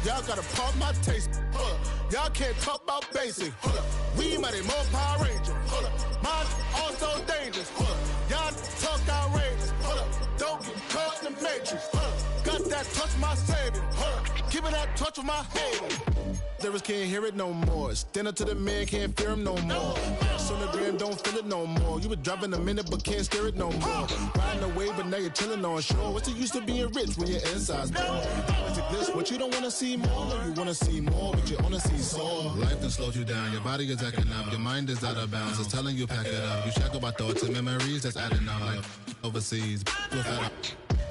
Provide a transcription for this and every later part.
Y'all gotta pump my taste. Y'all can't talk about basic. We mighty more Power Ranger. Mine also dangerous. Y'all talk outrageous. Don't get caught in the matrix. Got that touch my savior. Give it that touch with my head. Lyrics can't hear it no more. Stand up to the man, can't fear him no more. On the gram, don't feel it no more. You been driving a minute, but can't steer it no more. Riding away, but now you're chilling on shore. What's the use of being rich when your inside's poor? What you don't wanna see more, you wanna see more, but you wanna see sore. Life done slowed you down, your body is acting up, your mind is out of bounds. It's telling you pack it up. You shackle by thoughts and memories that's adding up like overseas.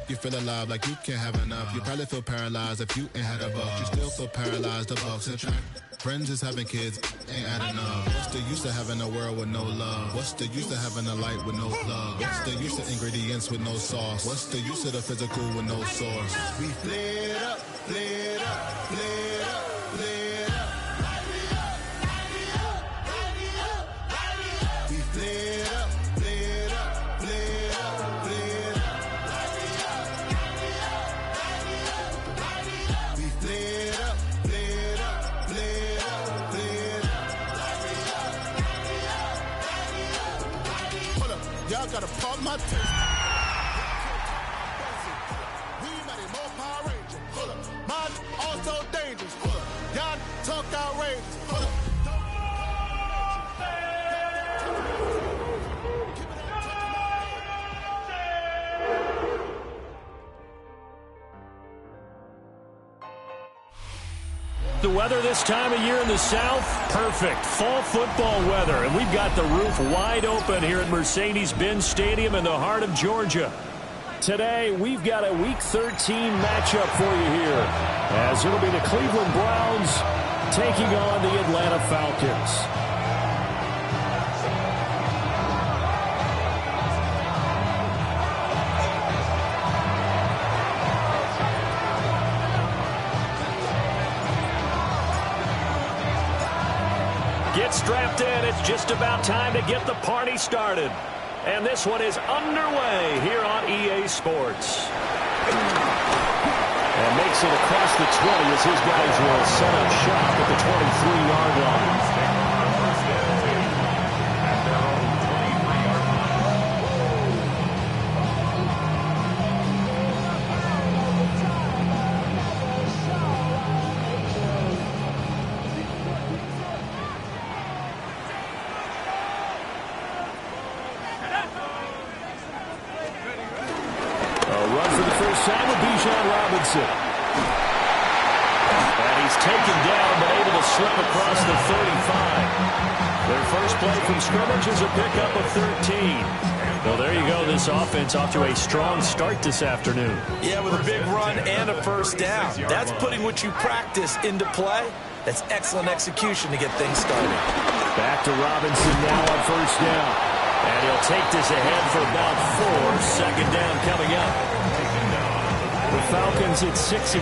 You feel alive like you can't have enough. You probably feel paralyzed if you ain't had a buck. You still feel paralyzed, the bucks and track. Friends is having kids, ain't adding up. What's the use of having a world with no love? What's the use of having a light with no plug? What's the use of ingredients with no sauce? What's the use of the physical with no source? We flared up, flared up, flared up, flared up. We flared up, flared up, flared up, flared up. We flared up, flared up, flared up. Y'all gotta pump my taste. We mighty more Power Ranger. Mine also dangerous. Y'all talk outrageous. The weather this time of year in the South, perfect. Fall football weather, and we've got the roof wide open here at Mercedes-Benz Stadium in the heart of Georgia. Today, we've got a Week 13 matchup for you here, as it'll be the Cleveland Browns taking on the Atlanta Falcons. Get strapped in. It's just about time to get the party started. And this one is underway here on EA Sports. And makes it across the 20 as his guys will set up shop at the 23-yard line. And he's taken down, but able to slip across the 35. Their first play from scrimmage is a pickup of 13. Well, there you go. This offense off to a strong start this afternoon. Yeah, with a big run and a first down. That's putting what you practice into play. That's excellent execution to get things started. Back to Robinson now on first down. And he'll take this ahead for about 4. Second down coming up. The Falcons at 6-5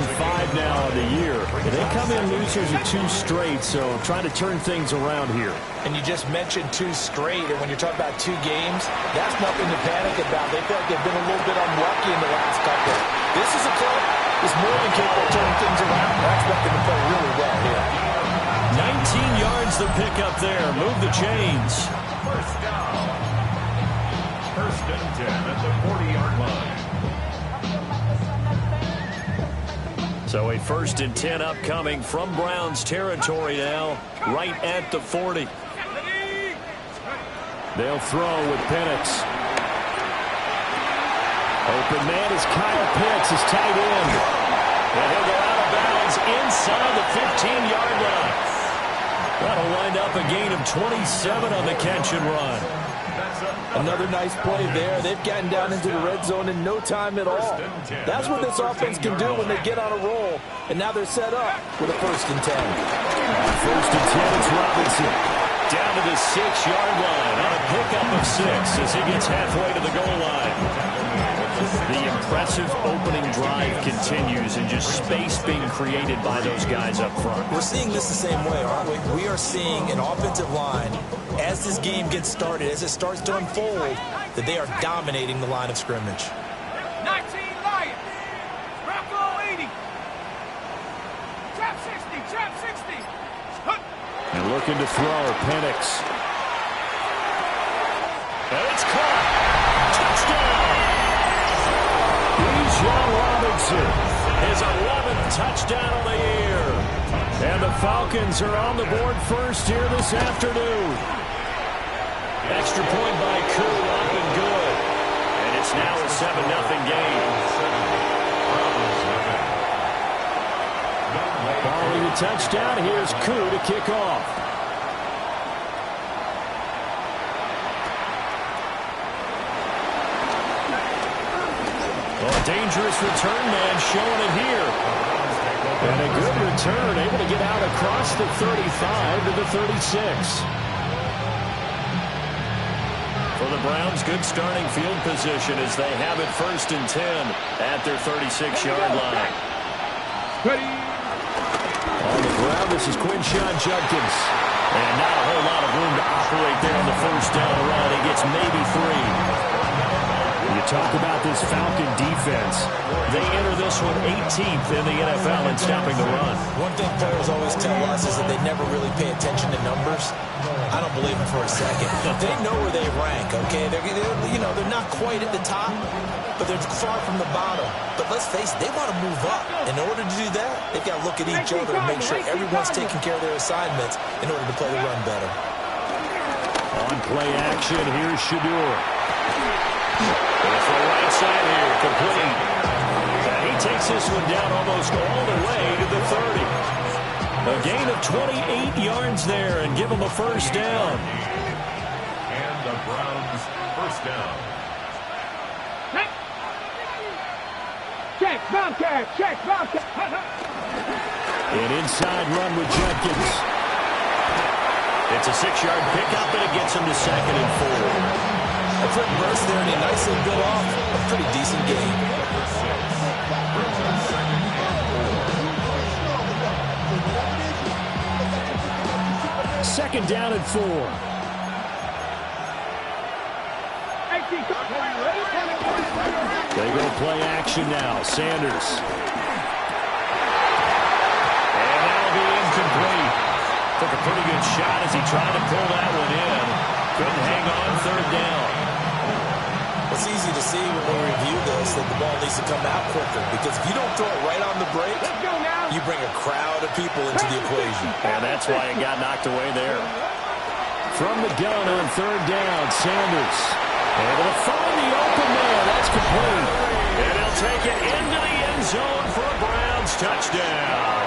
now on the year. They come in losers of 2 straight, so trying to turn things around here. And you just mentioned 2 straight, and when you're talking about 2 games, that's nothing to panic about. They feel like they've been a little bit unlucky in the last couple. This is a club that's more than capable of turning things around. They're expecting to play really well here. 19 yards the pickup there. Move the chains. First down. First and 10 at the 40-yard line. So a 1st and 10 upcoming from Browns territory now, right at the 40. They'll throw with Penix. Open man is Kyle Pitts, his tight end. And he'll go out of bounds inside the 15-yard line. That'll wind up a gain of 27 on the catch and run. Another nice play there. They've gotten down into the red zone in no time at all. That's what this offense can do when they get on a roll. And now they're set up with a 1st and 10. First and 10, it's Robinson. Down to the 6-yard line on a pickup of 6 as he gets halfway to the goal line. The impressive opening drive continues and just space being created by those guys up front. We're seeing this the same way, aren't we? We are seeing an offensive line, as this game gets started, as it starts to unfold, that they are dominating the line of scrimmage. 19 Lions. Rocco 80. Trap 60. Trap 60. And looking to throw, Penix. And it's caught. Touchdown. Bijan Robinson, his 11th touchdown of the year. And the Falcons are on the board first here this afternoon. Extra point by Koo, up and good. And it's now a 7-0 game. Following the touchdown, here's Koo to kick off. Well, a dangerous return man showing it here. And a good return, able to get out across the 35 to the 36. For the Browns, good starting field position as they have it 1st and 10 at their 36-yard line. On the ground, this is Quinshon Judkins. And not a whole lot of room to operate there on the first down run. He gets maybe 3. You talk about this Falcon defense. They enter this one 18th in the NFL in stopping the run. One thing players always tell us is that they never really pay attention to numbers. I don't believe them for a second. They know where they rank, okay? They're not quite at the top, but they're far from the bottom. But let's face it, they want to move up. In order to do that, they've got to look at each other and make sure everyone's taking care of their assignments in order to play the run better. On play action, here's Shedeur. For the right side here, complete. And he takes this one down almost all the way to the 30. A gain of 28 yards there and give him a first down. And the Browns first down. Check, Bobcat, check, Bobcat. An inside run with Judkins. It's a 6-yard pickup, and it gets him to 2nd and 4. A quick burst there, and he nicely built off a pretty decent game. Second down and 4. They go play action now. Sanders. And that'll be incomplete. Took a pretty good shot as he tried to pull that one in. Couldn't hang on 3rd down. It's easy to see when we review this that the ball needs to come out quicker, because if you don't throw it right on the break, you bring a crowd of people into the equation. And that's why it got knocked away there. From the gun on 3rd down, Sanders. Able to find the open man. That's complete. And he'll take it into the end zone for a Browns touchdown.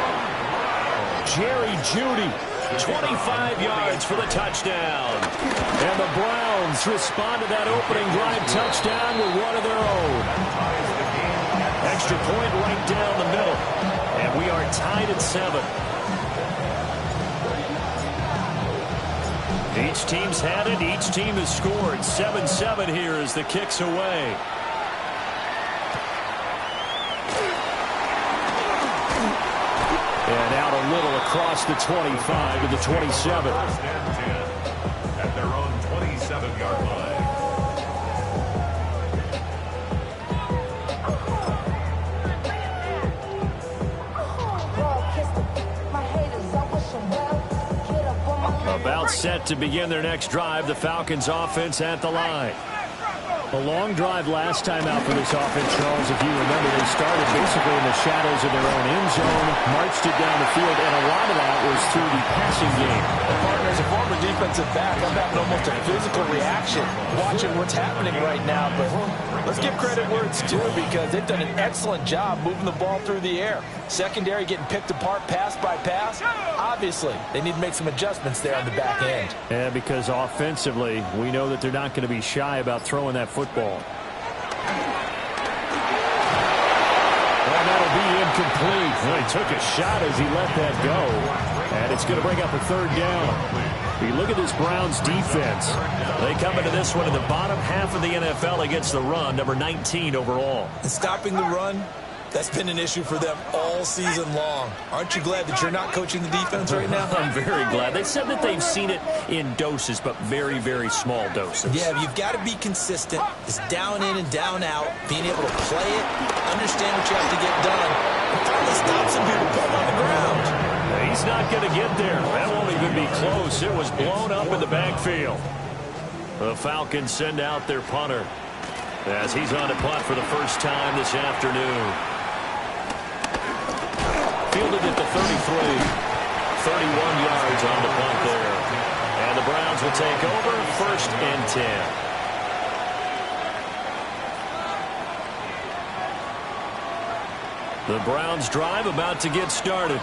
Jerry Jeudy, 25 yards for the touchdown. And the Browns respond to that opening drive touchdown with one of their own. Extra point right down the middle. And we are tied at 7. Each team's had it. Each team has scored. 7-7 here as the kick's away. And out a little across the 25 to the 27. First and 10 at their own 27-yard line. About set to begin their next drive, the Falcons offense at the line. A long drive last time out for this offense, Charles. If you remember, they started basically in the shadows of their own end zone, marched it down the field, and a lot of that was through the passing game. Partner, as a former defensive back, I'm having almost a physical reaction watching what's happening right now. But let's give credit where it's due, because they've done an excellent job moving the ball through the air. Secondary getting picked apart pass by pass. Obviously, they need to make some adjustments there on the back end. Yeah, because offensively, we know that they're not going to be shy about throwing that football. And that'll be incomplete. Well, he took a shot as he let that go. And it's going to bring up a 3rd down. You look at this Browns defense. They come into this one in the bottom half of the NFL against the run, number 19 overall. And stopping the run, that's been an issue for them all season long. Aren't you glad that you're not coaching the defense right now? I'm very glad. They said that they've seen it in doses, but very, very small doses. Yeah, you've got to be consistent. It's down in and down out, being able to play it, understand what you have to get done, and finally stop some people putting on the ground. He's not going to get there. That won't even be close. It was blown up in the backfield. The Falcons send out their punter as he's on to punt for the first time this afternoon. Fielded at the 33. 31 yards on the punt there. And the Browns will take over, 1st and 10. The Browns drive about to get started.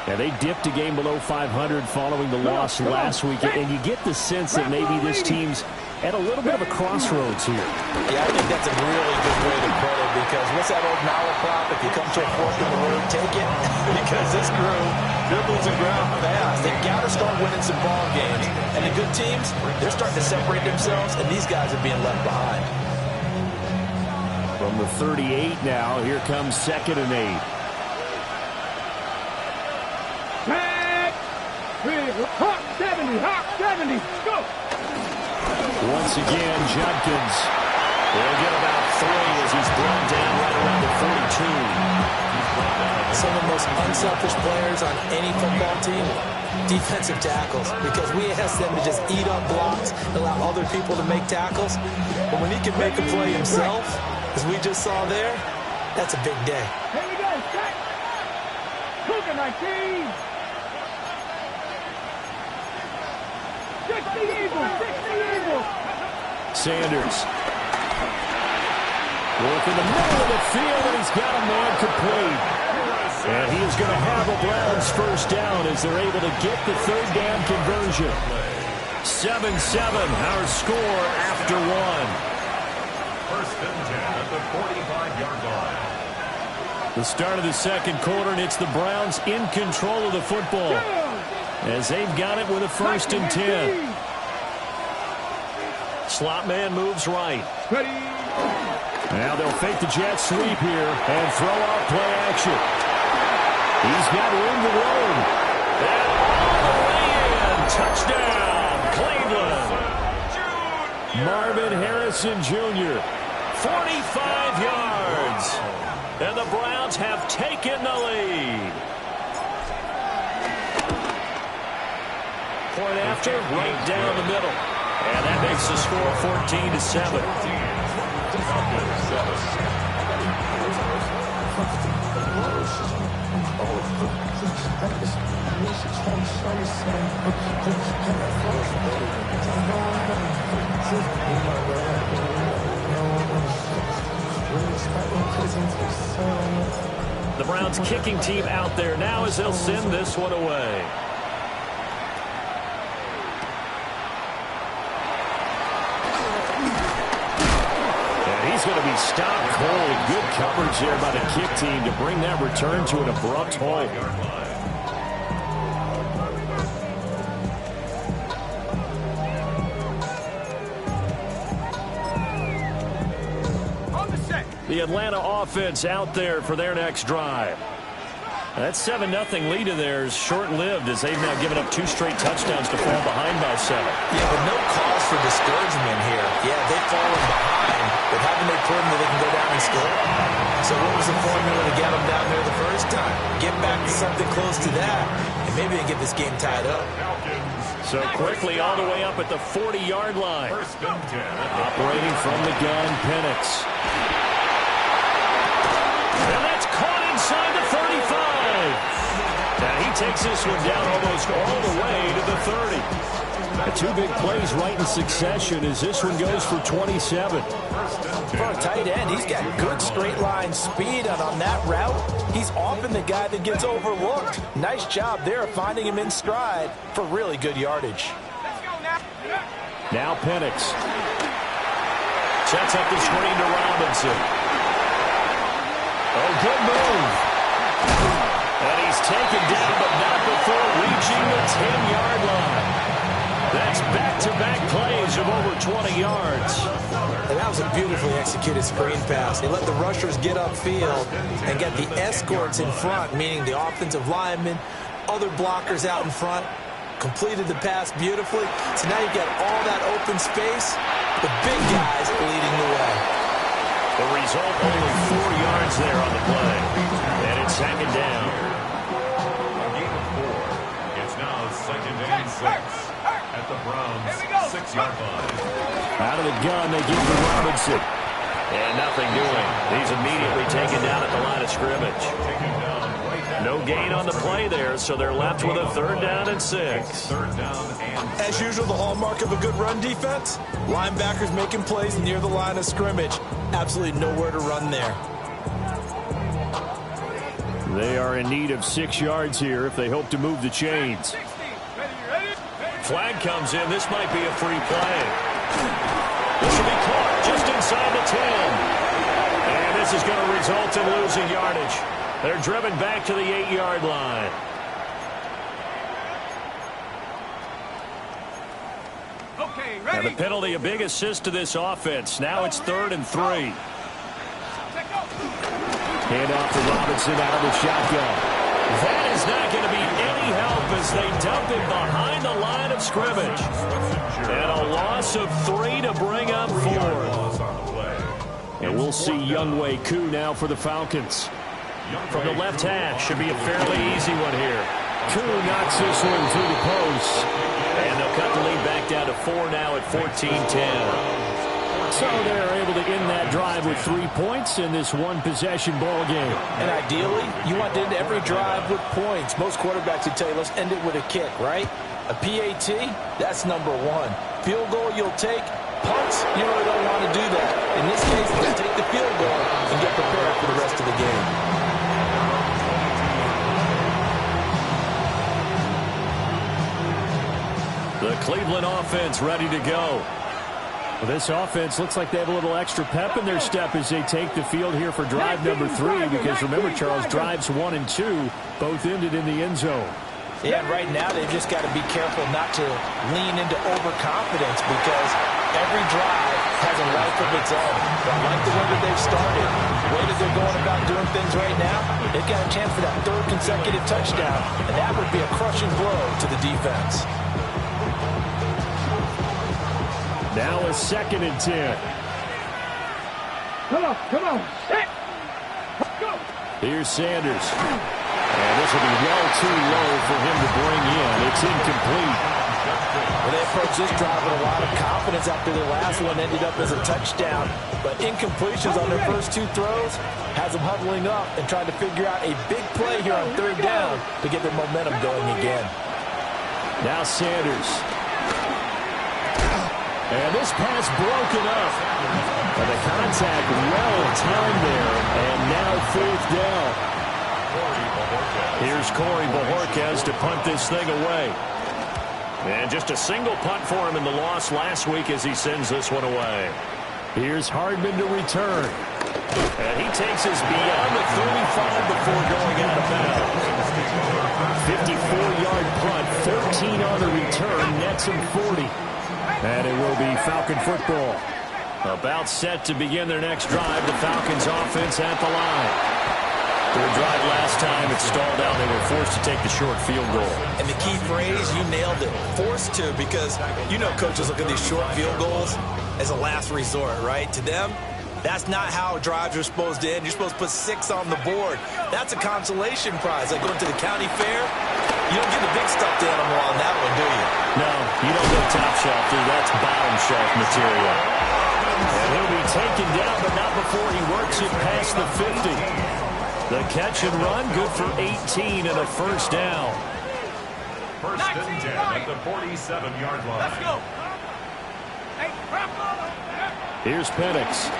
And they dipped a game below 500 following the loss last week. And you get the sense that maybe this team's at a little bit of a crossroads here. Yeah, I think that's a really good way to put it, because what's that old malaprop? If you come to a fork in the road, take it. Because this crew, they're losing ground fast. They've got to start winning some ball games. And the good teams, they're starting to separate themselves, and these guys are being left behind. From the 38 now, here comes 2nd and 8. Hawk 70, Hawk 70, go! Once again, Judkins will get about 3 as he's brought down right around the 42. Some of the most unselfish players on any football team, defensive tackles, because we ask them to just eat up blocks, allow other people to make tackles. But when he can make a play himself, as we just saw there, that's a big day. Here we go, set! Cougar 19! 60 Eagles! 60 Eagles! Sanders. Work in the middle of the field, and he's got a man complete. And he is going to have a Browns 1st down as they're able to get the 3rd down conversion. 7-7, our score after 1. 1st and 10 at the 45-yard line. The start of the 2nd quarter, and it's the Browns in control of the football as they've got it with a 1st and 10. Slot man moves right. Ready? Now they'll fake the jet sweep here and throw out play action. He's got room to roam. And all the way in. Touchdown, Cleveland. Marvin Harrison Jr., 45 yards. And the Browns have taken the lead. Point after, right down the middle. And that makes the score 14-7. The Browns kicking team out there now as they'll send this one away. He's going to be stopped cold. Good coverage there by the kick team to bring that return to an abrupt halt. The Atlanta offense out there for their next drive. That 7-0 lead of theirs short-lived as they've now given up 2 straight touchdowns to fall behind by 7. Yeah, but no cause for discouragement here. Yeah, they've fallen behind, but haven't they proven that they can go down and score? So what was the formula to get them down there the first time? Get back to something close to that, and maybe they get this game tied up. So quickly all the way up at the 40-yard line. 1st and 10. Operating from the gun, Penix. And that's caught inside the 35. Now he takes this one down almost all the way to the 30. The 2 big plays right in succession as this one goes for 27. For a tight end, he's got good straight line speed, and on that route, he's often the guy that gets overlooked. Nice job there finding him in stride for really good yardage. Now Penix. Sets up the screen to Robinson. Oh, good move. And he's taken down, but not before reaching the 10-yard line. Back-to-back plays of over 20 yards. And that was a beautifully executed screen pass. They let the rushers get upfield and get the escorts in front, meaning the offensive linemen, other blockers out in front, completed the pass beautifully. So now you get all that open space, the big guys leading the way. The result, only 4 yards there on the play. And it's second down. A gain of 4. It's now second and 6 at the Browns' 6-yard line. Out of the gun, they give to Robinson. And nothing doing. He's immediately taken down at the line of scrimmage. No gain on the play there, so they're left with a 3rd down and 6. As usual, the hallmark of a good run defense, linebackers making plays near the line of scrimmage. Absolutely nowhere to run there. They are in need of 6 yards here if they hope to move the chains. Flag comes in. This might be a free play. This will be caught just inside the 10. And this is going to result in losing yardage. They're driven back to the 8-yard line. Okay, And ready? the penalty, a big assist to this offense. Now it's 3rd and 3. Hand off to Robinson out of the shotgun. That is not going to be any help as they dump it behind the line of scrimmage. And a loss of 3 to bring up 4. And we'll see Younghoe Koo now for the Falcons. From the left hash, should be a fairly easy one here. Koo knocks this one through the post. And they'll cut the lead back down to 4 now at 14-10. So they're able to end that drive with 3 points in this one-possession ball game. And ideally, you want to end every drive with points. Most quarterbacks would tell you, let's end it with a kick, right? A PAT, that's number 1. Field goal you'll take. Punts, you really don't want to do that. In this case, just take the field goal and get prepared for the rest of the game. The Cleveland offense ready to go. Well, this offense looks like they have a little extra pep in their step as they take the field here for drive number 3. Because remember, Charles, drives 1 and 2 both ended in the end zone. Yeah, right now they've just got to be careful not to lean into overconfidence because every drive has a life of its own. But I like the way that they've started. The way that they're going about doing things right now, they've got a chance for that 3rd consecutive touchdown, and that would be a crushing blow to the defense. Now a 2nd and 10. Come on. Set. Go. Here's Sanders. And this will be well too low for him to bring in. It's incomplete. Well, they approached this drive with a lot of confidence after their last one ended up as a touchdown. But incompletions on their first 2 throws has them huddling up and trying to figure out a big play here on 3rd down to get their momentum going again. Now Sanders. And this pass broken up. And the contact well timed there. And now 4th down. Here's Corey Bojorquez to punt this thing away. And just a single punt for him in the loss last week as he sends this one away. Here's Hardman to return. And he takes us beyond the 35 before going out of bounds. 54-yard punt, 13 on the return, nets him 40. And it will be Falcon football. About set to begin their next drive. The Falcons offense at the line. Their drive last time, it stalled out. They were forced to take the short field goal. And the key phrase, you nailed it, forced to, because you know coaches look at these short field goals as a last resort, right? To them, that's not how drives are supposed to end. You're supposed to put 6 on the board. That's a consolation prize. Like going to the county fair, you don't get the big stuffed animal on that one, do you? No, you don't go top shelf, dude. That's bottom shelf material. And he'll be taken down, but not before he works it past the 50. The catch and run, good for 18 and a 1st down. 1st and 10 at the 47-yard line. Let's go. Hey, Here's Penix.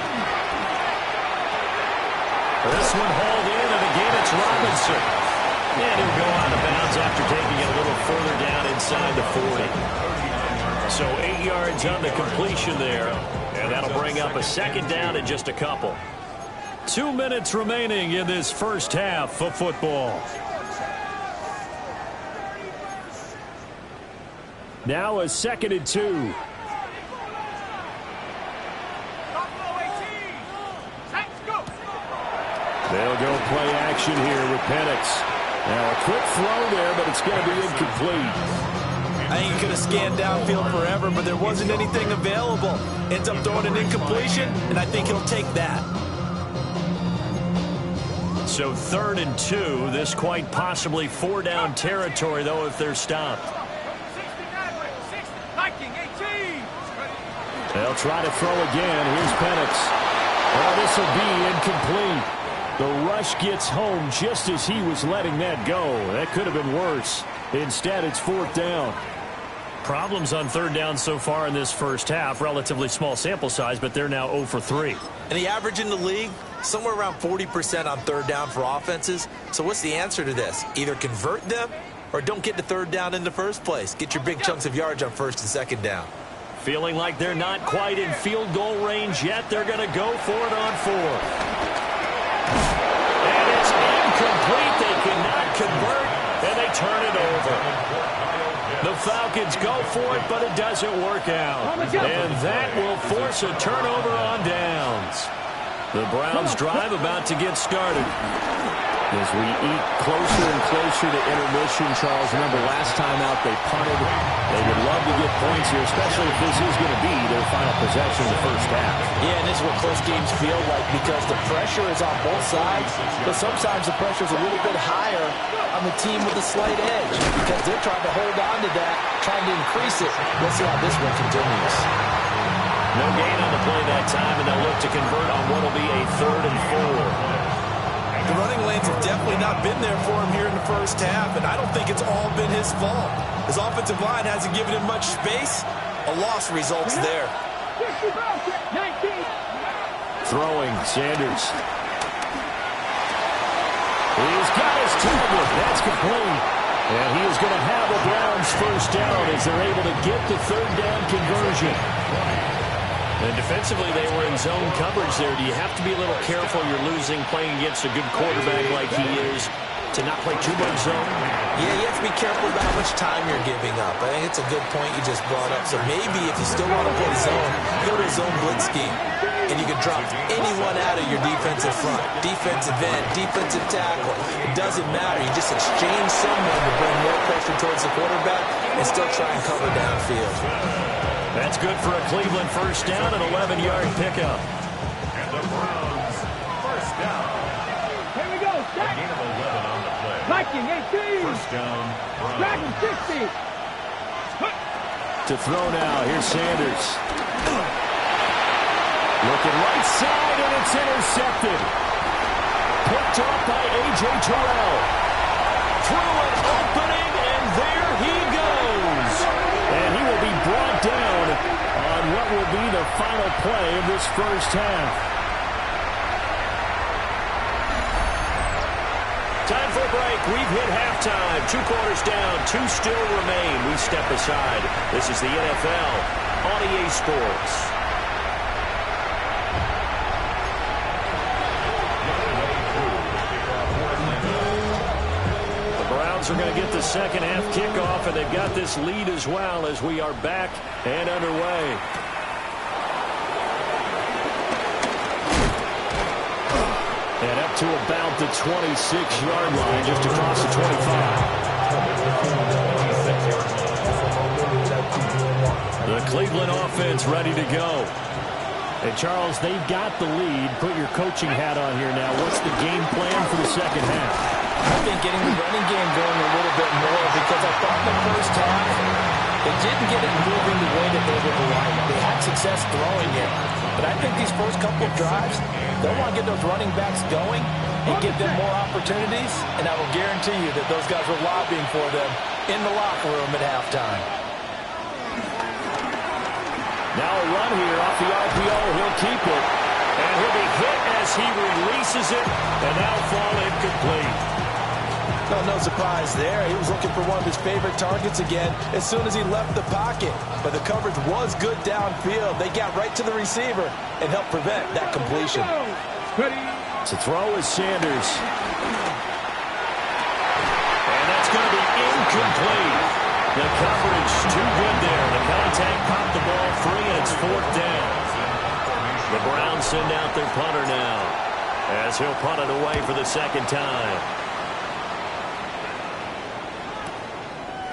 This one hauled in, and again it's Robinson. And he'll go out of bounds after taking it a little further down inside the 40. So 8 yards on the completion there, and that'll bring up a 2nd down in just a couple. 2 minutes remaining in this first half of football. Now a 2nd and 2. They'll go play action here with Penix. Now a quick throw there, but it's going to be incomplete. I think he could have scanned downfield forever, but there wasn't anything available. Ends up throwing an incompletion, and I think he'll take that. So 3rd and 2. This quite possibly 4-down territory, though, if they're stopped. They'll try to throw again. Here's Penix. Oh, this will be incomplete. The rush gets home just as he was letting that go. That could have been worse. Instead, it's 4th down. Problems on 3rd down so far in this first half. Relatively small sample size, but they're now 0 for 3. And the average in the league, somewhere around 40% on 3rd down for offenses. So what's the answer to this? Either convert them or don't get to 3rd down in the first place. Get your big chunks of yards on 1st and 2nd down. Feeling like they're not quite in field goal range yet. They're going to go for it on 4th. And it's incomplete. They cannot convert, and they turn it over. The Falcons go for it, but it doesn't work out. And that will force a turnover on downs. The Browns drive about to get started. As we eat closer and closer to intermission, Charles, remember last time out they punted. They would love to get points here, especially if this is going to be their final possession of the first half. Yeah, and this is what close games feel like because the pressure is on both sides, but sometimes the pressure is a little bit higher on the team with a slight edge because they're trying to hold on to that, trying to increase it. Let's see how this one continues. No gain on the play that time, and they'll look to convert on what will be a 3rd and 4. The running lanes have definitely not been there for him here in the first half, and I don't think it's all been his fault. His offensive line hasn't given him much space. A loss results there. Throwing, Sanders. He's got his target. That's complete. And he is going to have a Browns first down as they're able to get the 3rd down conversion. And defensively, they were in zone coverage there. Do you have to be a little careful? You're losing playing against a good quarterback like he is to not play too much zone? Yeah, you have to be careful about how much time you're giving up. I think it's a good point you just brought up. So maybe if you still want to play zone, go to a zone blitz scheme. And you can drop anyone out of your defensive front. Defensive end, defensive tackle. It doesn't matter. You just exchange someone to bring more pressure towards the quarterback and still try and cover downfield. That's good for a Cleveland first down, an 11-yard pickup. And the Browns first down. Here we go. A gain of 11 on the play. Viking 18. First down, Browns. Dragon 60. To throw now, here's Sanders. Looking right side, and it's intercepted. Picked off by A.J. Terrell. Through an opening, and there he goes. And he will be brought down on what will be the final play of this first half. Time for a break. We've hit halftime. 2 quarters down. 2 still remain. We step aside. This is the NFL on EA Sports. Are going to get the second half kickoff, and they've got this lead as well as we are back and underway. And up to about the 26-yard line, just across the 25. The Cleveland offense ready to go. And Charles, they've got the lead. Put your coaching hat on here now. What's the game plan for the second half? I think getting the running game going a little bit more because I thought the first half they didn't get it moving the way that they would like. They had success throwing it. But I think these first couple of drives, they'll want to get those running backs going and give them more opportunities. And I will guarantee you that those guys were lobbying for them in the locker room at halftime. Now a run here off the RPO. He'll keep it. And he'll be hit as he releases it. And now fall incomplete. No surprise there. He was looking for one of his favorite targets again as soon as he left the pocket. But the coverage was good downfield. They got right to the receiver and helped prevent that completion. To throw is Sanders. And that's going to be incomplete. The coverage too good there. The contact popped the ball free, and it's 4th down. The Browns send out their punter now, as he'll punt it away for the 2nd time.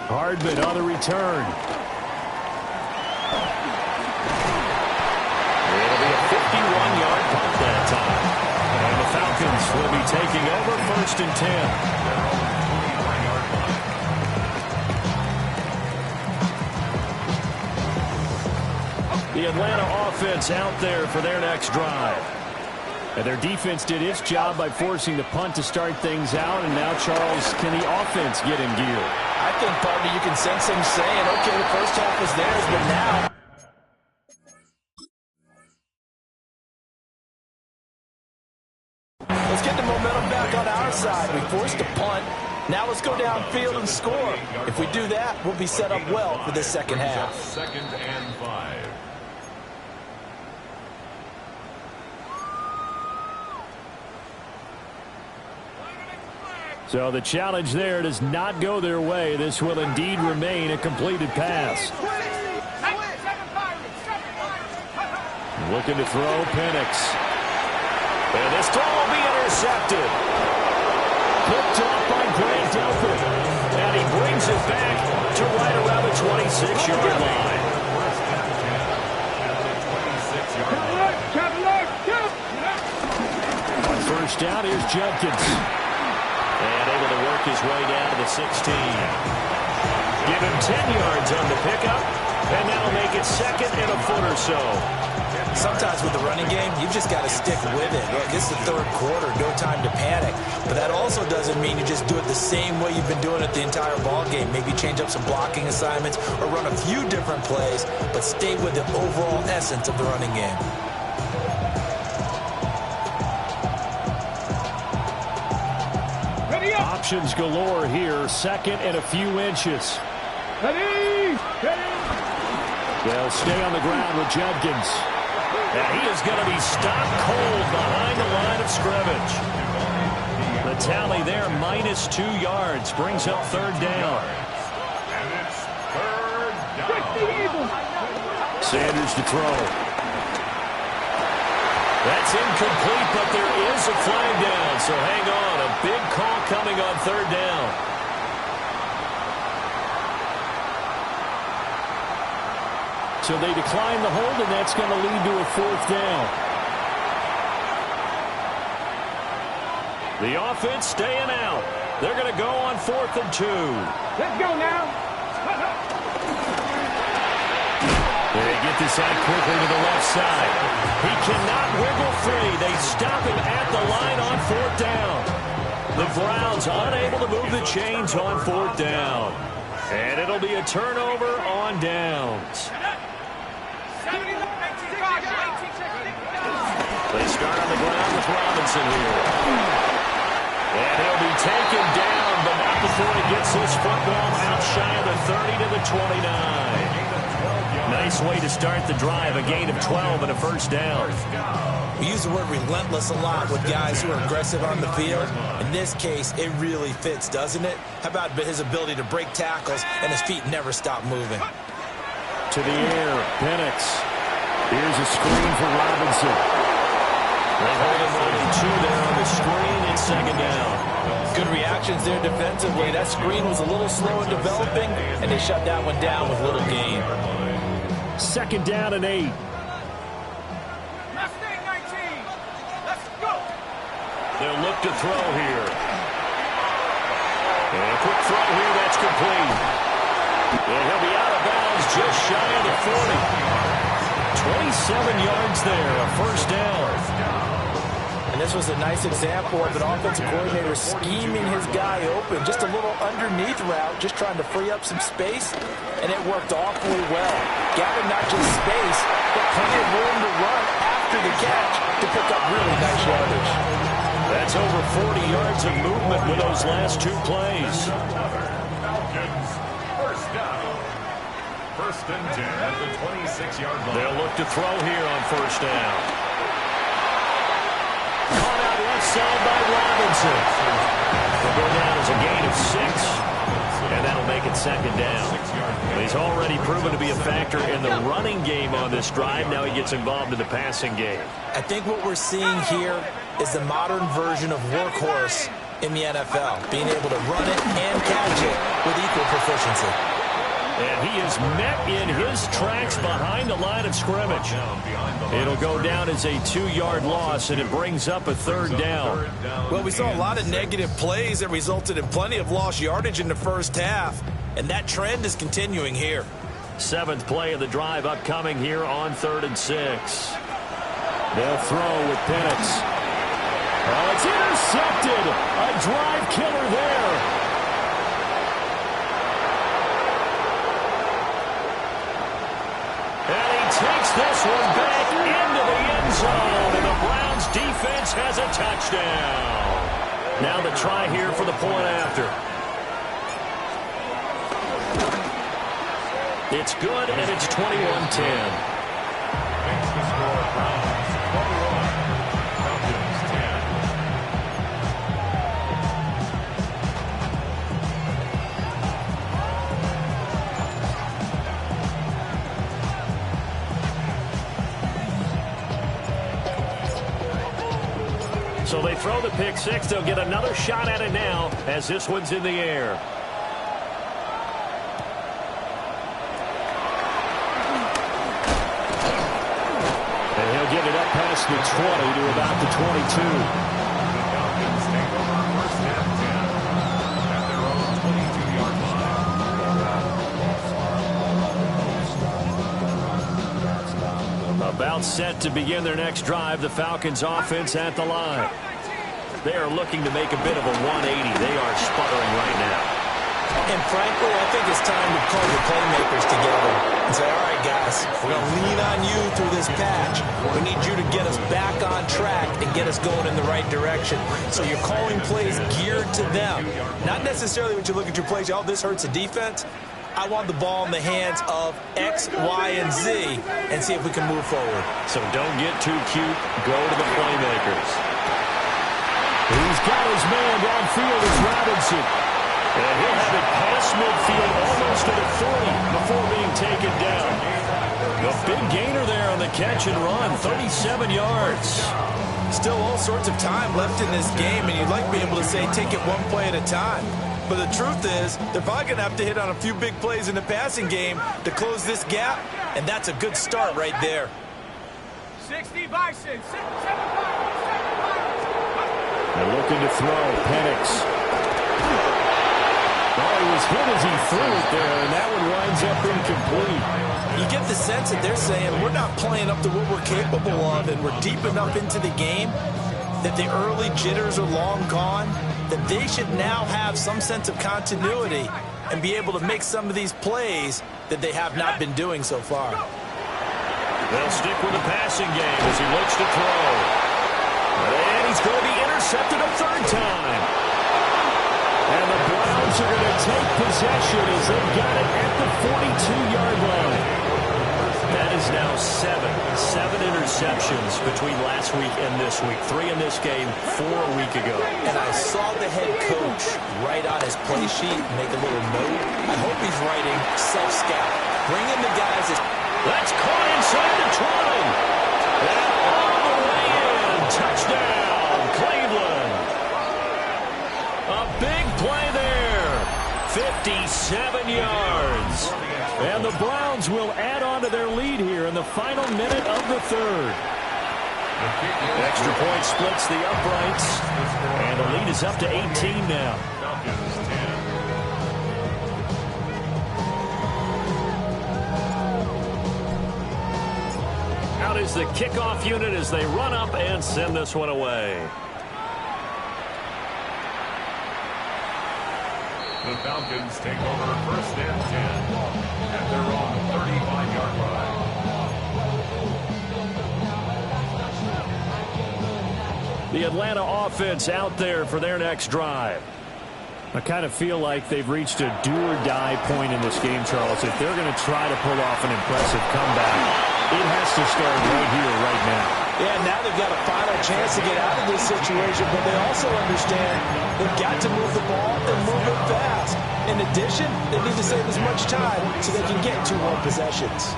Hardman on the return. It'll be a 51-yard punt that time. And the Falcons will be taking over 1st and 10. The Atlanta offense out there for their next drive. And their defense did its job by forcing the punt to start things out. And now, Charles, can the offense get in gear? I think, partner, you can sense him saying, okay, the first half was theirs, but now. Let's get the momentum back on our side. We forced a punt. Now let's go downfield and score. If we do that, we'll be set up well for this 2nd half. 2nd and 5. So the challenge there does not go their way. This will indeed remain a completed pass. Looking to throw, Penix. And this throw will be intercepted. Picked off by Grant Delpit. And he brings it back to right around the 26-yard line. On 1st down, here's Jenkins. And able to work his way down to the 16. Give him 10 yards on the pickup, and that'll make it 2nd and a foot or so. Sometimes with the running game, you've just got to stick with it. Look, this is the 3rd quarter, no time to panic. But that also doesn't mean you just do it the same way you've been doing it the entire ball game. Maybe change up some blocking assignments or run a few different plays, but stay with the overall essence of the running game. Options galore here. 2nd and a few inches. Ready! They'll stay on the ground with Jenkins. And he is going to be stopped cold behind the line of scrimmage. The tally there, -2 yards, brings up 3rd down. And it's 3rd down. Sanders to throw. That's incomplete, but there is a flag down, so hang on. A big call coming on 3rd down. So they decline the hold, and that's going to lead to a 4th down. The offense staying out. They're going to go on 4th and 2. Let's go now. They get this out quickly to the left side. He cannot wiggle free. They stop him at the line on 4th down. The Browns unable to move the chains on 4th down. And it'll be a turnover on downs. They start on the ground with Robinson here. And he'll be taken down, but not before he gets his football out shy of the 30 to the 29. Nice way to start the drive, a gain of 12 and a 1st down. We use the word relentless a lot with guys who are aggressive on the field. In this case, it really fits, doesn't it? How about his ability to break tackles and his feet never stop moving? To the air, Penix. Here's a screen for Robinson. They hold him on 2 there on the screen. It's 2nd down. Good reactions there defensively. That screen was a little slow in developing, and they shut that one down with little gain. 2nd down and 8. They'll look to throw here. And a quick throw here, that's complete. And he'll be out of bounds just shy of the 40. 27 yards there, a 1st down. And this was a nice example of an offensive coordinator scheming his guy open. Just a little underneath route, just trying to free up some space, and it worked awfully well. Gathered not just space, but plenty of room to run after the catch to pick up really nice yardage. That's over 40 yards of movement with those last 2 plays. Falcons, 1st down. 1st and 10 at the 26-yard line. They'll look to throw here on 1st down. Caught out left side by Robinson. Will go down as a gain of 6, and that'll make it 2nd down. He's already proven to be a factor in the running game on this drive. Now he gets involved in the passing game. I think what we're seeing here is the modern version of workhorse in the NFL, being able to run it and catch it with equal proficiency. And he is met in his tracks behind the line of scrimmage. It'll go down as a 2-yard loss, and it brings up a 3rd down. Well, we saw a lot of negative plays that resulted in plenty of lost yardage in the first half, and that trend is continuing here. 7th play of the drive upcoming here on 3rd and 6. They'll throw with Penix. Oh, it's intercepted. A drive killer there. And he takes this one back into the end zone, and the Browns defense has a touchdown. Now the try here for the point after. It's good, and it's 21-10. Makes the score Browns 21, Falcons 10. So they throw the pick six. They'll get another shot at it now as this one's in the air. And he'll get it up past the 20 to about the 22. The Falcons take over first and 10 at their own 22-yard line. About set to begin their next drive. The Falcons offense at the line. They are looking to make a bit of a 180. They are sputtering right now. And frankly, I think it's time to call your playmakers together and say, all right, guys, we're going to lean on you through this patch. We need you to get us back on track and get us going in the right direction. So you're calling plays geared to them. Not necessarily when you look at your plays, oh, this hurts the defense. I want the ball in the hands of X, Y, and Z and see if we can move forward. So don't get too cute. Go to the playmakers. He's got his man downfield as Robinson. And he'll have it past midfield almost to the 40 before being taken down. A big gainer there on the catch and run, 37 yards. Still all sorts of time left in this game, and you'd like to be able to say take it one play at a time. But the truth is, they're probably going to have to hit on a few big plays in the passing game to close this gap, and that's a good start right there. 60 Bison, 75. They're looking to throw. Penix. Oh, he was hit as he threw it there, and that one winds up incomplete. You get the sense that they're saying we're not playing up to what we're capable of, and we're deep enough into the game that the early jitters are long gone, that they should now have some sense of continuity and be able to make some of these plays that they have not been doing so far. They'll stick with the passing game as he looks to throw. And he's going to be intercepted a 3rd time. And the Browns are going to take possession as they've got it at the 42-yard line. That is now 7 interceptions between last week and this week. 3 in this game, 4 a week ago. And I saw the head coach write on his play sheet, make a little note. I hope he's writing self-scout. Bring in the guys. That's caught inside the 20. And all the way in. Touchdown, Cleveland. A big play there. 57 yards. And the Browns will add on to their lead here in the final minute of the 3rd. Extra point splits the uprights. And the lead is up to 18 now. Falcons 10. Out is the kickoff unit as they run up and send this one away. The Falcons take over first and 10 at their own 35-yard line. The Atlanta offense out there for their next drive. I kind of feel like they've reached a do-or-die point in this game, Charles. If they're going to try to pull off an impressive comeback, it has to start right here, right now. Yeah, now they've got a final chance to get out of this situation, but they also understand they've got to move the ball and move it fast. In addition, they need to save as much time so they can get 2 more possessions.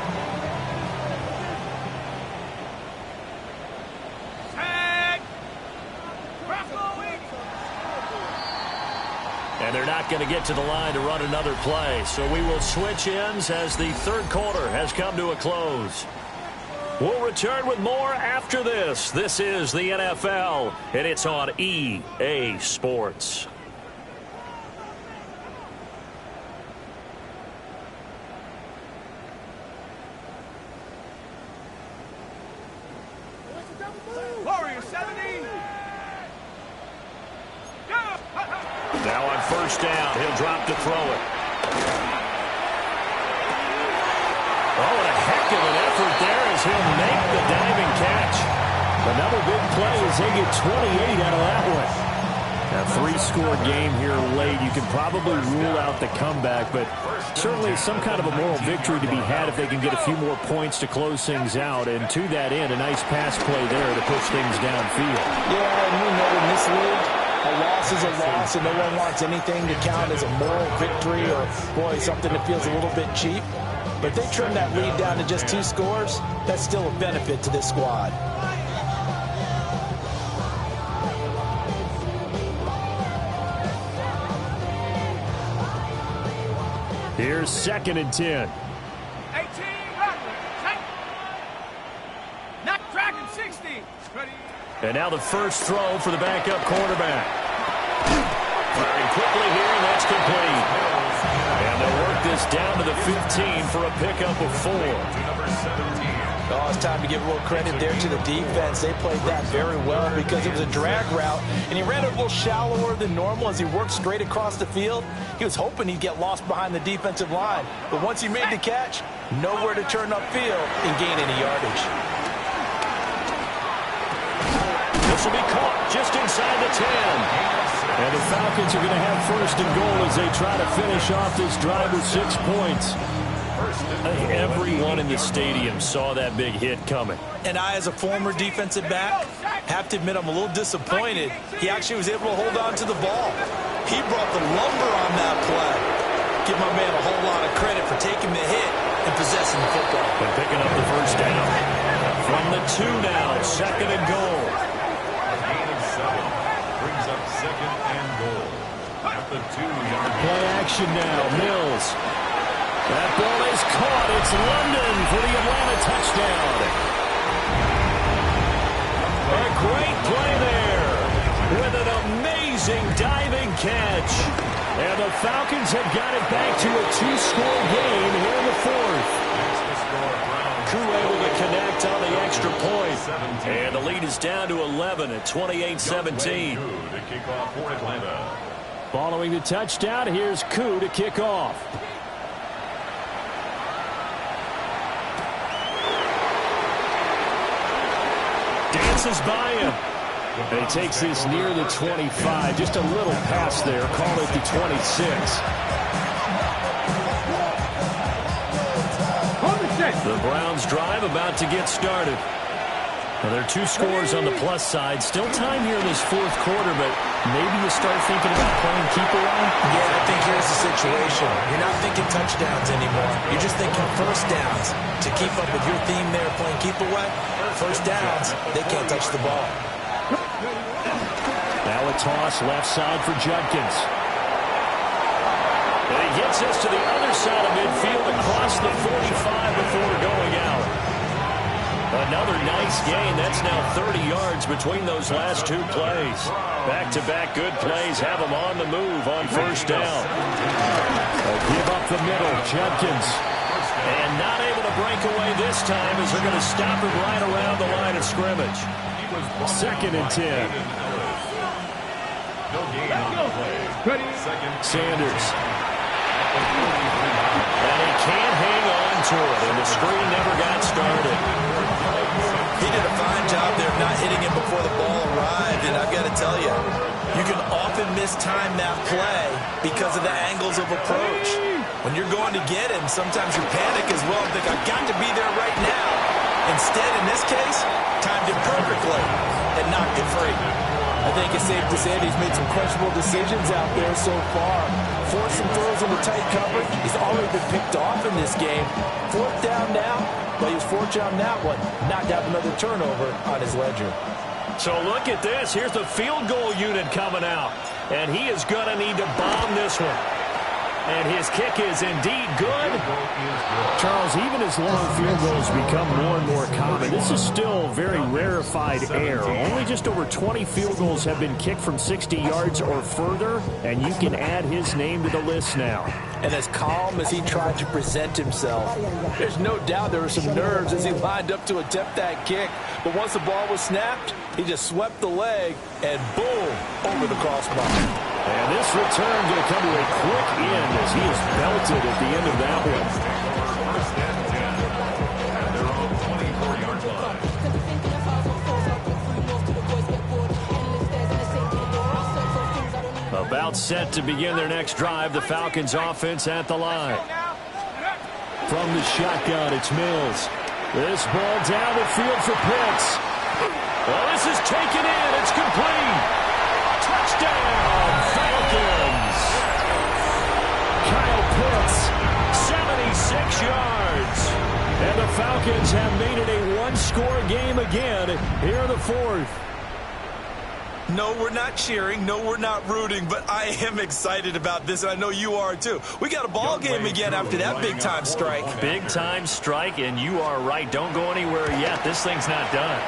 And they're not going to get to the line to run another play. So we will switch ends as the third quarter has come to a close. We'll return with more after this. This is the NFL, and it's on EA Sports. Warrior 70. Now on first down, he'll drop to throw it. Oh, and a heck of an effort there as he'll make the diving catch. Another big play as they get 28 out of that one. A 3-score game here late. You can probably rule out the comeback, but certainly some kind of a moral victory to be had if they can get a few more points to close things out. And to that end, a nice pass play there to push things downfield. Yeah, and we know in this league, a loss is a loss, and no one wants anything to count as a moral victory or, boy, something that feels a little bit cheap. But they trim that lead down to just 2 scores. That's still a benefit to this squad. Here's 2nd and 10. 18. Not dragon 60. Ready. And now the first throw for the backup quarterback. Firing quickly here, and that's complete. And they'll work this down to the 15 for a pickup of 4. Oh, it's time to give a little credit there to the defense. They played that very well because it was a drag route, and he ran it a little shallower than normal as he worked straight across the field. He was hoping he'd get lost behind the defensive line, but once he made the catch, nowhere to turn upfield and gain any yardage. This will be caught just inside the 10. And the Falcons are going to have first and goal as they try to finish off this drive with 6 points. Everyone in the stadium saw that big hit coming. And I, as a former defensive back, have to admit I'm a little disappointed. He actually was able to hold on to the ball. He brought the lumber on that play. Give my man a whole lot of credit for taking the hit and possessing the football. And picking up the first down. From the 2 now, 2nd and goal. A gain of 7 brings up 2nd and goal at the 2-yard line. Play action now, Mills. That ball is caught. It's London for the Atlanta touchdown. A great play there with an amazing diving catch. And the Falcons have got it back to a 2-score game here in the 4th. Koo able to connect on the extra point. And the lead is down to 11 at 28-17. Following the touchdown, here's Koo to kick off. Dances by him. And he takes this near the 25. Just a little pass there. Call it the 26. The Browns drive about to get started. Well, there are 2 scores on the plus side. Still time here in this 4th quarter, but maybe you start thinking about playing keeper on? Yeah, I think here's the situation. You're not thinking touchdowns anymore. You're just thinking first downs. To keep up with your theme there, playing keep away, first downs, they can't touch the ball. Now a toss left side for Judkins. And he gets us to the other side of midfield across the 45 before going out. Another nice gain. That's now 30 yards between those last 2 plays. Back-to-back good plays have them on the move on first down. Give up the middle, Judkins. And not able to break away this time as they're going to stop him right around the line of scrimmage. 2nd and 10. Sanders. And he can't hang on to it, and the screen never got started. He did a fine job there of not hitting him before the ball arrived, and I've got to tell you, you can often mistime that play because of the angles of approach. When you're going to get him, sometimes you panic as well and think, I've got to be there right now. Instead, in this case, timed it perfectly and knocked it free. I think it's safe to say that he's made some questionable decisions out there so far. force some throws into tight coverage. He's already been picked off in this game. Fourth down now. Well, he was fortunate on that one. Knocked out another turnover on his ledger. So look at this. Here's the field goal unit coming out. And he is going to need to bomb this one. And his kick is indeed good. Charles, even as long field goals become more and more common, this is still very rarefied air. Only just over 20 field goals have been kicked from 60 yards or further, and you can add his name to the list now. And as calm as he tried to present himself, there's no doubt there were some nerves as he lined up to attempt that kick. But once the ball was snapped, he just swept the leg and boom, over the crossbar. And this return going to come to a quick end as he is belted at the end of that one. First and 10 at their own 24-yard line. About set to begin their next drive, the Falcons offense at the line. From the shotgun, it's Mills. This ball down the field for Pitts. Well, this is taken in. It's complete. Touchdown, Falcons. Kyle Pitts, 76 yards. And the Falcons have made it a one-score game again here in the fourth. No, we're not cheering. No, we're not rooting. But I am excited about this, and I know you are too. We got a ball game again after that big-time strike. Big-time strike, and you are right. Don't go anywhere yet. This thing's not done.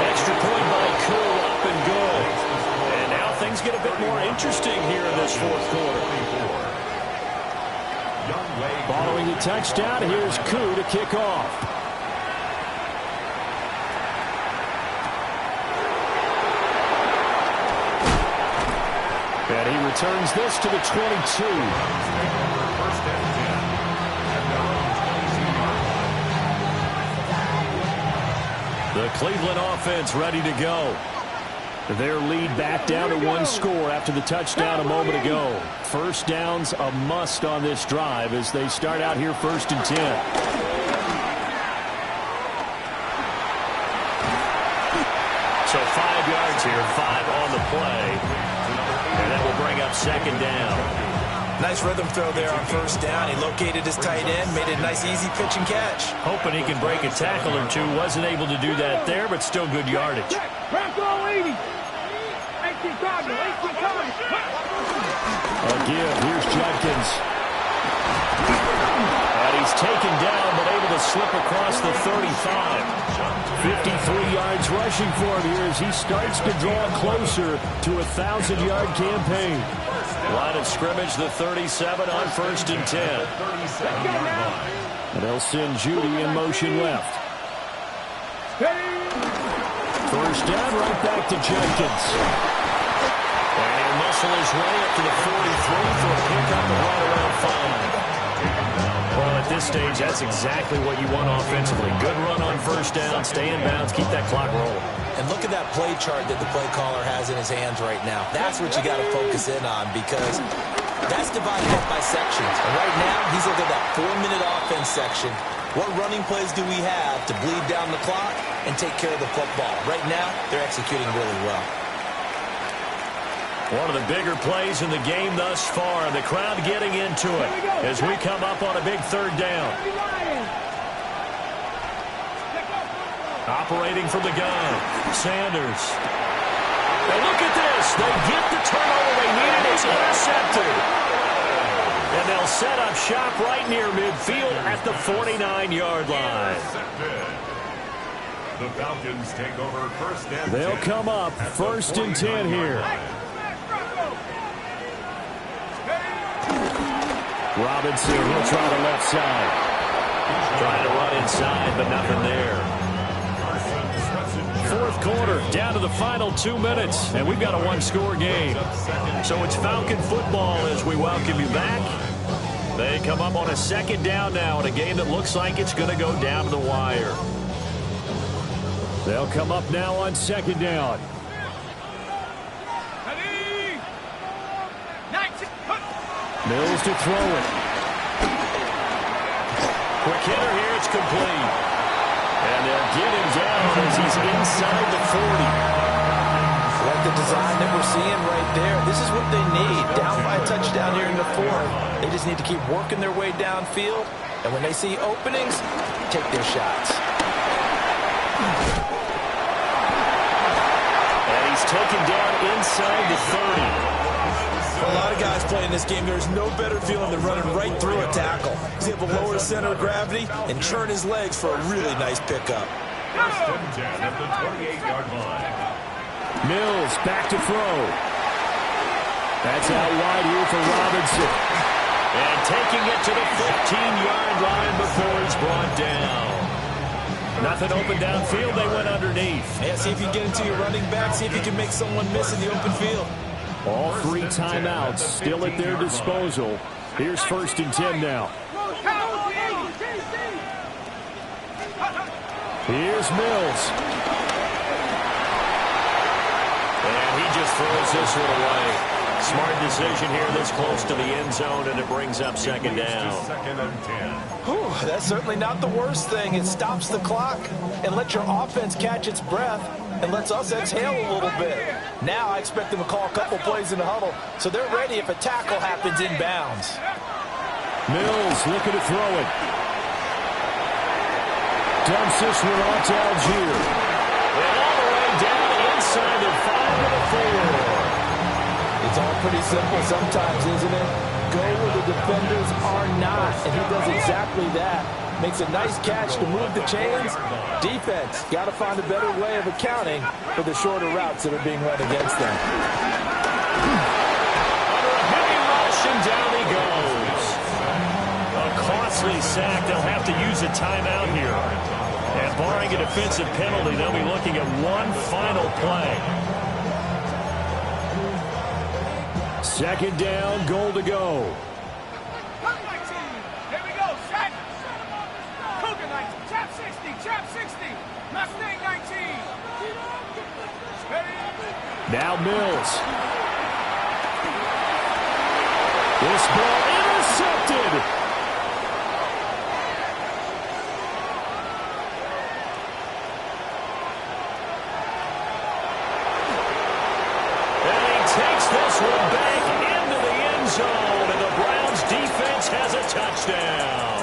Extra point by Cool, up and good. And now things get a bit more interesting here in this fourth quarter. Following the touchdown, here's Koo to kick off. And he returns this to the 22. The Cleveland offense ready to go. Their lead back down to one score after the touchdown a moment ago. First down's a must on this drive as they start out here 1st and 10. So 5 yards here, 5 on the play. And that will bring up 2nd down. Nice rhythm throw there on 1st down. He located his tight end, made it a nice easy pitch and catch. Hoping he can break a tackle or two. Wasn't able to do that there, but still good yardage. A give. Here's Judkins. And he's taken down, but able to slip across the 35. 53 yards rushing for him here as he starts to draw closer to a 1,000-yard campaign. Line of scrimmage, the 37 on 1st and 10. And they'll send Judy in motion left. First down, right back to Judkins. And he'll muscle his way up to the 43 for a pickup of right around 5. Well, at this stage, that's exactly what you want offensively. Good run on 1st down, stay in bounds, keep that clock rolling. And look at that play chart that the play caller has in his hands right now. That's what you got to focus in on because that's divided up by sections. And right now, he's looking at that 4-minute offense section. What running plays do we have to bleed down the clock and take care of the football? Right now, they're executing really well. One of the bigger plays in the game thus far. The crowd getting into it as we come up on a big 3rd down. Operating from the gun, Sanders. And look at this. They get the turnover they needed. It's intercepted. And they'll set up shop right near midfield at the 49-yard line. The Falcons take over 1st and 10. They'll come up 1st and 10 here. Robinson will try the left side. Trying to run inside, but nothing there. 4th quarter, down to the final 2 minutes, and we've got a one-score game. So it's Falcon football as we welcome you back. They come up on a 2nd down now in a game that looks like it's going to go down to the wire. They'll come up now on 2nd down. Mills to throw it. Quick hitter here, it's complete. And they'll get him down as he's inside the 40. Like the design that we're seeing right there. This is what they need. Down by a touchdown here in the fourth. They just need to keep working their way downfield. And when they see openings, take their shots. And he's taken down inside the 30. For a lot of guys playing this game, there's no better feeling than running right through a tackle. He's able to lower his center of gravity and churn his legs for a really nice pickup. First and 10 at the 28-yard line. Mills back to throw. That's out wide here for Robinson. And taking it to the 15-yard line before he's brought down. Nothing open downfield. They went underneath. Yeah, see if you can get into your running back. See if you can make someone miss in the open field. All three timeouts still at their disposal. Here's 1st and 10 now. Here's Mills. And he just throws this one away. Smart decision here this close to the end zone, and it brings up 2nd down. 2nd and 10. Whew, that's certainly not the worst thing. It stops the clock and lets your offense catch its breath and lets us exhale a little bit. Now I expect them to call a couple plays in the huddle so they're ready if a tackle happens inbounds. Mills looking to throw it. Dumps this one off to Algier. And all the way down inside the 5 to the 4. It's all pretty simple sometimes, isn't it? Go where the defenders are not, and he does exactly that. Makes a nice catch to move the chains. Defense, got to find a better way of accounting for the shorter routes that are being run against them. Under a heavy rush, and down he goes. A costly sack. They'll have to use a timeout here. And barring a defensive penalty, they'll be looking at one final play. 2nd down, goal to go. Here we go, set. Cougar 19, chap 60, chap 60. Mustang 19. Now Mills. This ball intercepted. And he takes this one back into the end zone, and the Browns defense has a touchdown.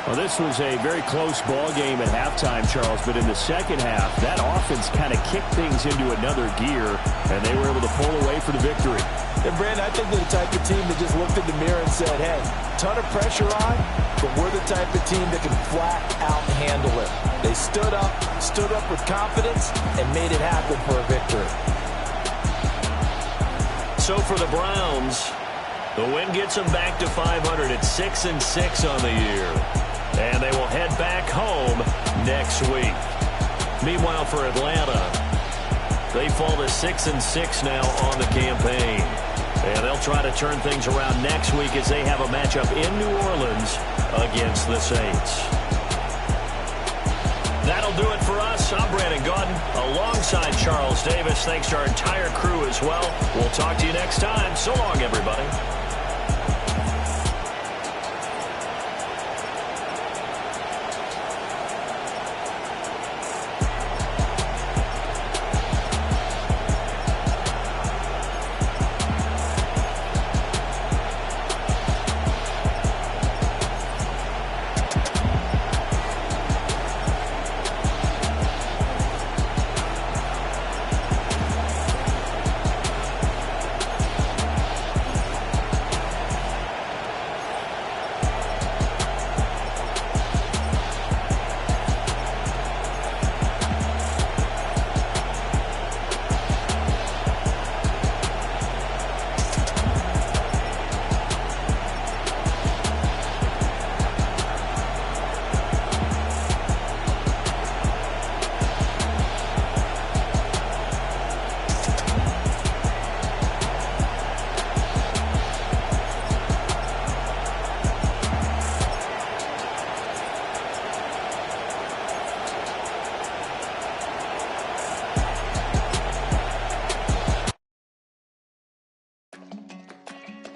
Well, this was a very close ball game at halftime, Charles, but in the second half, that offense kind of kicked things into another gear, and they were able to pull away for the victory. And, Brandon, I think they're the type of team that just looked in the mirror and said, hey, ton of pressure on, but we're the type of team that can flat out handle it. They stood up with confidence, and made it happen for a victory. So for the Browns, the win gets them back to 500 at 6-6 on the year. And they will head back home next week. Meanwhile, for Atlanta, they fall to 6-6 now on the campaign. And they'll try to turn things around next week as they have a matchup in New Orleans against the Saints. That'll do it for us. I'm Brandon Gaudin alongside Charles Davis. Thanks to our entire crew as well. We'll talk to you next time. So long, everybody.